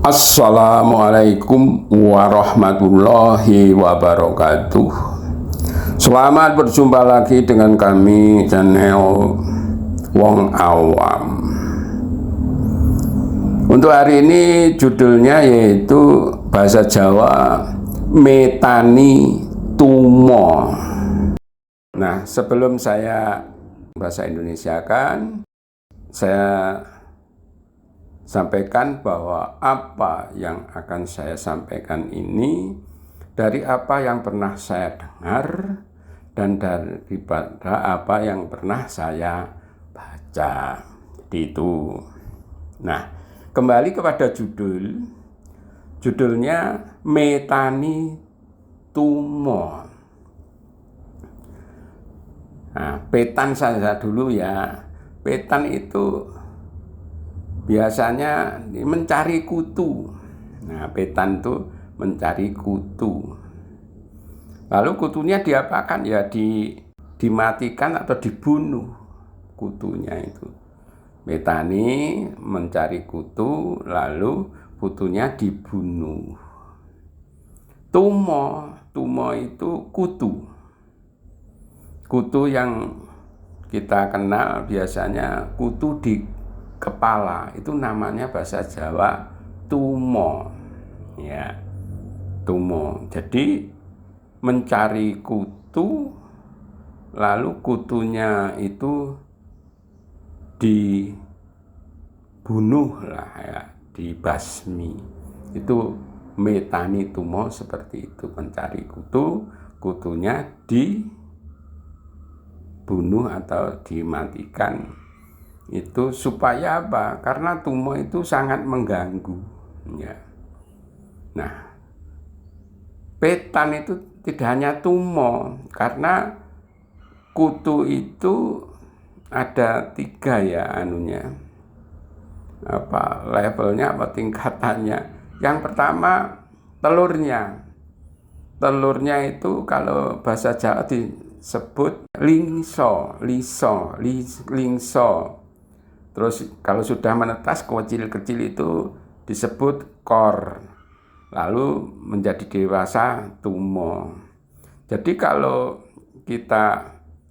Assalamualaikum warahmatullahi wabarakatuh. Selamat berjumpa lagi dengan kami channel Wong Awam. Untuk hari ini judulnya yaitu bahasa Jawa Metani Tumo. Nah, sebelum saya bahasa Indonesia kan, saya sampaikan bahwa apa yang akan saya sampaikan ini dari apa yang pernah saya dengar dan daripada apa yang pernah saya baca. Jadi itu. Nah, kembali kepada judulnya Metani Tumo. Nah, petan saja dulu ya. Petan itu biasanya mencari kutu. Nah, petan itu mencari kutu. Lalu kutunya diapakan? Ya dimatikan atau dibunuh kutunya itu. Metani mencari kutu, lalu kutunya dibunuh. Tumo itu kutu. Kutu yang kita kenal biasanya kutu di kepala, itu namanya bahasa Jawa tumo. Ya, tumo. Jadi mencari kutu, lalu kutunya itu dibunuh lah ya, dibasmi. Itu metani tumo seperti itu, mencari kutu, kutunya dibunuh atau dimatikan. Itu supaya apa? Karena tumo itu sangat mengganggu ya. Nah, petan itu tidak hanya tumo, karena kutu itu ada 3 ya levelnya, tingkatannya. Yang pertama telurnya itu kalau bahasa Jawa disebut lingso. Terus kalau sudah menetas kecil-kecil itu disebut kor. Lalu menjadi dewasa tumo. Jadi kalau kita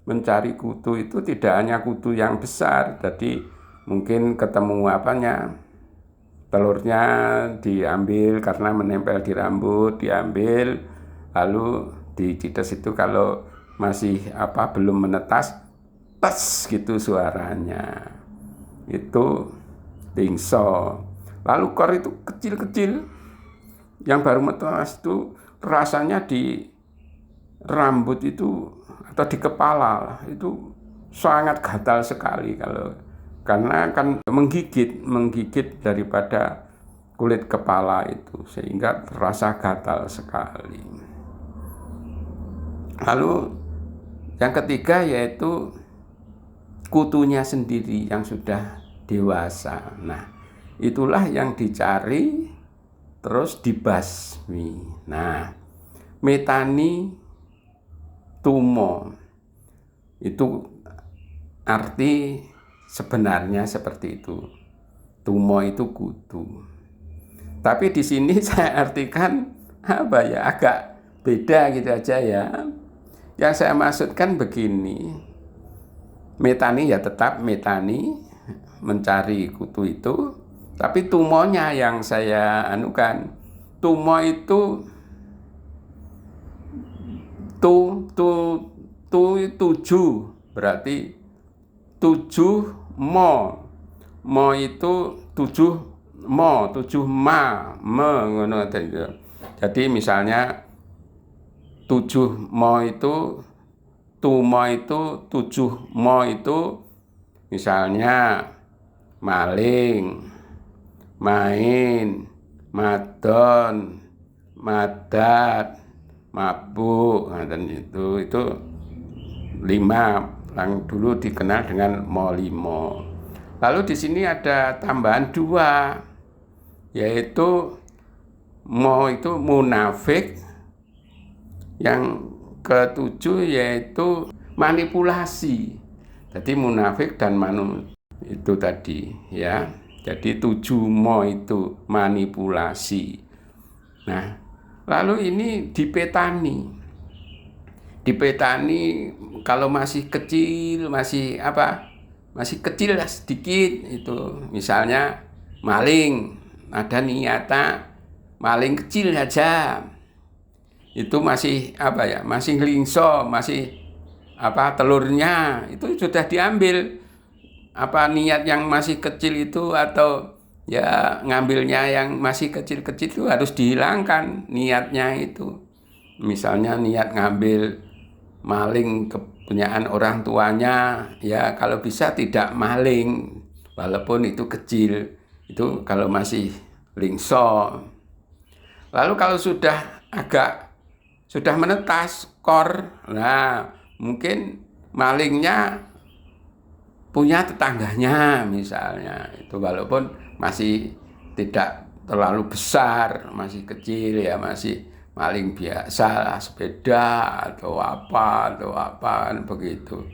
mencari kutu itu tidak hanya kutu yang besar. Jadi mungkin ketemu telurnya diambil karena menempel di rambut, diambil. Lalu dicites itu kalau masih belum menetas, tes gitu suaranya. Itu lingso. Lalu kor itu kecil-kecil, yang baru menetas itu rasanya di rambut itu atau di kepala itu sangat gatal sekali karena kan menggigit daripada kulit kepala itu, sehingga terasa gatal sekali. Lalu yang ketiga yaitu kutunya sendiri yang sudah dewasa. Nah, itulah yang dicari terus dibasmi. Nah, metani tumo itu arti sebenarnya seperti itu. Tumo itu kutu. Tapi di sini saya artikan agak beda gitu aja ya. Yang saya maksudkan begini. Metani ya tetap metani, mencari kutu itu, tapi tumonya yang saya anukan. Tumo itu tujuh, berarti 7 mo. Mo itu 7 mo, 7 ngono. Jadi misalnya 7 mo itu, tumo itu 7 mo itu misalnya maling, main, madon, madat, mabuk. Nah, dan itu 5 yang dulu dikenal dengan molimo. Lalu di sini ada tambahan 2, yaitu mo itu munafik. Yang ke-7 yaitu manipulasi. Jadi munafik dan itu tadi ya. Jadi 7 mo itu manipulasi. Nah, lalu ini dipetani. Dipetani kalau masih kecil, masih kecil lah sedikit itu. Misalnya maling, ada niatan maling kecil saja. Itu masih masih lingso, masih telurnya itu sudah diambil. Niat yang masih kecil itu atau ya ngambilnya yang masih kecil-kecil itu harus dihilangkan niatnya itu. Misalnya niat ngambil maling kepunyaan orang tuanya, ya kalau bisa tidak maling walaupun itu kecil, itu kalau masih lingso. Lalu kalau sudah menetas kor, nah mungkin malingnya punya tetangganya misalnya, itu walaupun masih tidak terlalu besar, masih kecil ya, masih maling biasa, sepeda atau apa kan begitu.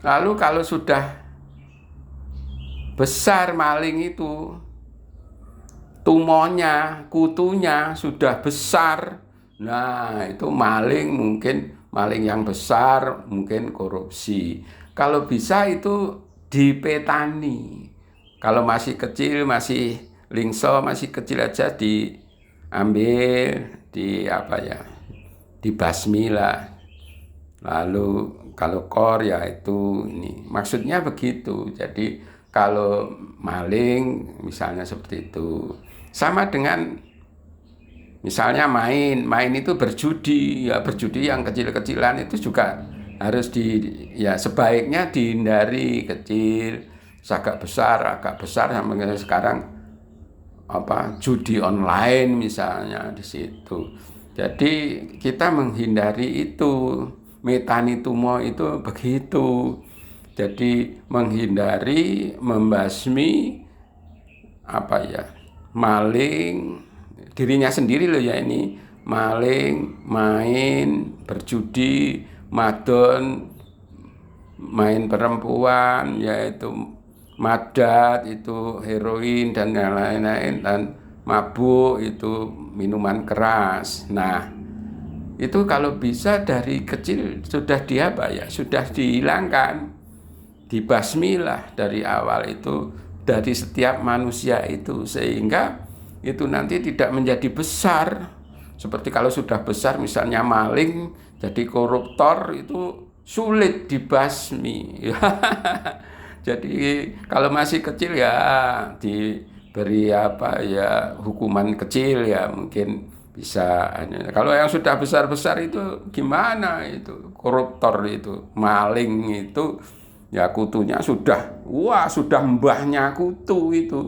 Lalu kalau sudah besar maling itu, tumonya, kutunya sudah besar, nah itu mungkin maling yang besar, mungkin korupsi. Kalau bisa itu dipetani. Kalau masih kecil, masih lingso, masih kecil aja diambil, dibasmi lah. Lalu kalau kor ya itu ini. Maksudnya begitu. Jadi kalau maling misalnya seperti itu. Sama dengan misalnya main itu berjudi, ya berjudi yang kecil-kecilan itu juga harus sebaiknya dihindari kecil, agak besar sampai sekarang judi online misalnya di situ. Jadi kita menghindari itu, metani tumo itu begitu. Jadi menghindari, membasmi maling dirinya sendiri loh ya, ini maling, main, berjudi, madon, main perempuan, yaitu madat, itu heroin dan yang lain-lain, dan mabuk itu minuman keras. Nah, itu kalau bisa dari kecil sudah sudah dihilangkan, dibasmilah dari awal itu, dari setiap manusia itu, sehingga itu nanti tidak menjadi besar. Seperti kalau sudah besar misalnya maling jadi koruptor, itu sulit dibasmi. Jadi kalau masih kecil ya diberi hukuman kecil ya, mungkin bisa. Kalau yang sudah besar-besar itu gimana, itu koruptor, itu maling itu ya kutunya sudah mbahnya kutu, itu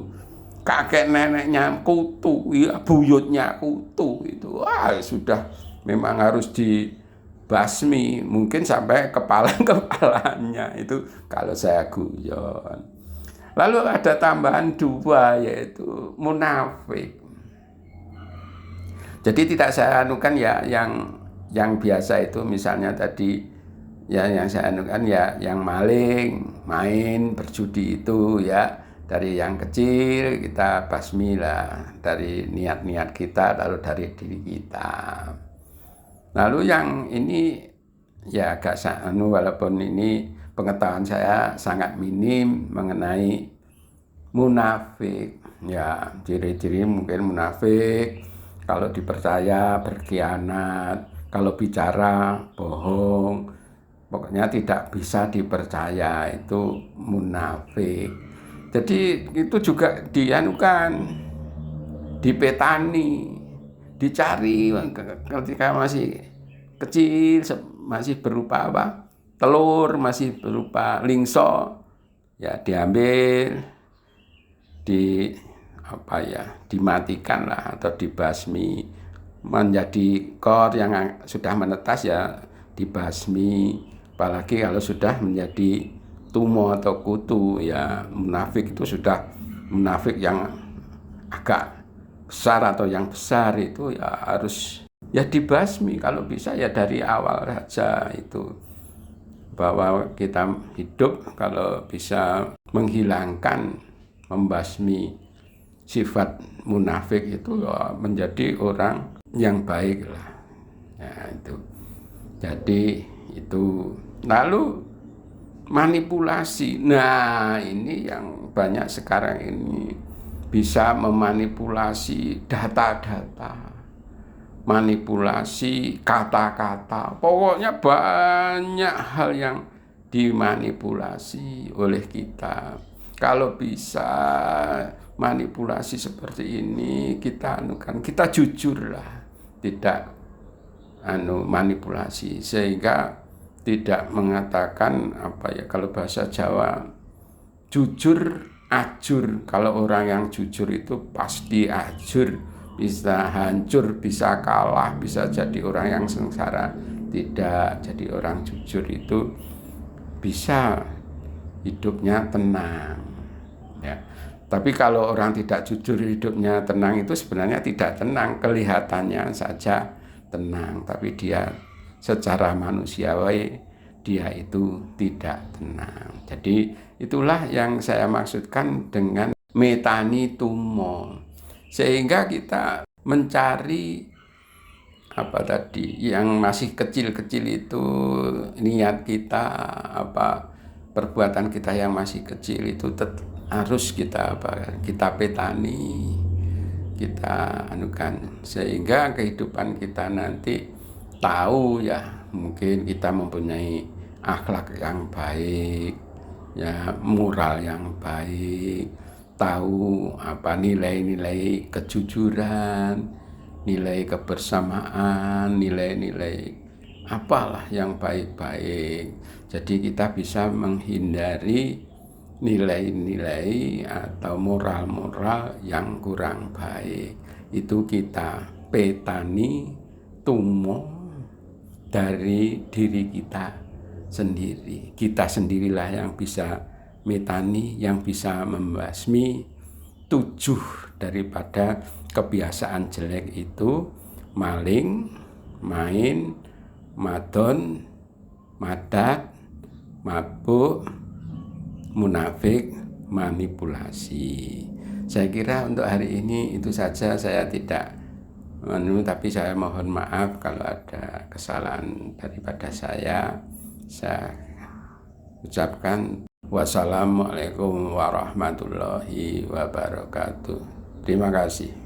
kakek neneknya kutu, ya buyutnya kutu, itu sudah memang harus dibasmi, mungkin sampai kepalanya itu kalau saya guyon. Lalu ada tambahan 2, yaitu munafik. Jadi tidak saya anukan ya yang biasa itu, misalnya tadi ya yang saya anukan ya yang maling, main, berjudi itu ya, dari yang kecil kita basmi lah, dari niat-niat kita, lalu dari diri kita. Lalu yang ini ya agak walaupun ini pengetahuan saya sangat minim mengenai munafik. Ya, ciri-ciri mungkin munafik, kalau dipercaya berkhianat, kalau bicara bohong, pokoknya tidak bisa dipercaya, itu munafik. Jadi itu juga dianukan, dipetani, dicari ketika masih kecil, masih berupa telur, masih berupa lingso, ya diambil, dimatikan lah atau dibasmi. Menjadi kor yang sudah menetas ya dibasmi. Apalagi kalau sudah menjadi tumo atau kutu, ya munafik itu sudah munafik yang agak besar atau yang besar, itu ya harus ya dibasmi. Kalau bisa ya dari awal saja, itu bahwa kita hidup kalau bisa menghilangkan membasmi sifat munafik itu menjadi orang yang baik lah. Nah, itu. Jadi itu. Lalu manipulasi. Nah, ini yang banyak sekarang ini bisa memanipulasi data-data, manipulasi kata-kata. Pokoknya banyak hal yang dimanipulasi oleh kita. Kalau bisa manipulasi seperti ini, kita jujurlah, tidak manipulasi, sehingga tidak mengatakan kalau bahasa Jawa jujur ajur. Kalau orang yang jujur itu pasti ajur, bisa hancur, bisa kalah, bisa jadi orang yang sengsara. Tidak, jadi orang jujur itu bisa hidupnya tenang ya. Tapi kalau orang tidak jujur hidupnya tenang, itu sebenarnya tidak tenang, kelihatannya saja tenang, tapi dia secara manusiawi dia itu tidak tenang. Jadi itulah yang saya maksudkan dengan metani tumo, sehingga kita mencari yang masih kecil-kecil itu, niat kita, perbuatan kita yang masih kecil itu harus kita petani, kita anukan, sehingga kehidupan kita nanti tahu ya, mungkin kita mempunyai akhlak yang baik ya, moral yang baik, tahu nilai-nilai kejujuran, nilai kebersamaan, nilai-nilai apalah yang baik-baik. Jadi kita bisa menghindari nilai-nilai atau moral-moral yang kurang baik. Itu kita petani tumo dari diri kita sendiri. Kita sendirilah yang bisa metani, yang bisa membasmi 7 daripada kebiasaan jelek itu: maling, main, madon, madat, mabuk, munafik, manipulasi. Saya kira untuk hari ini itu saja. Saya tidak tapi saya mohon maaf kalau ada kesalahan daripada saya. Saya ucapkan wassalamualaikum warahmatullahi wabarakatuh. Terima kasih.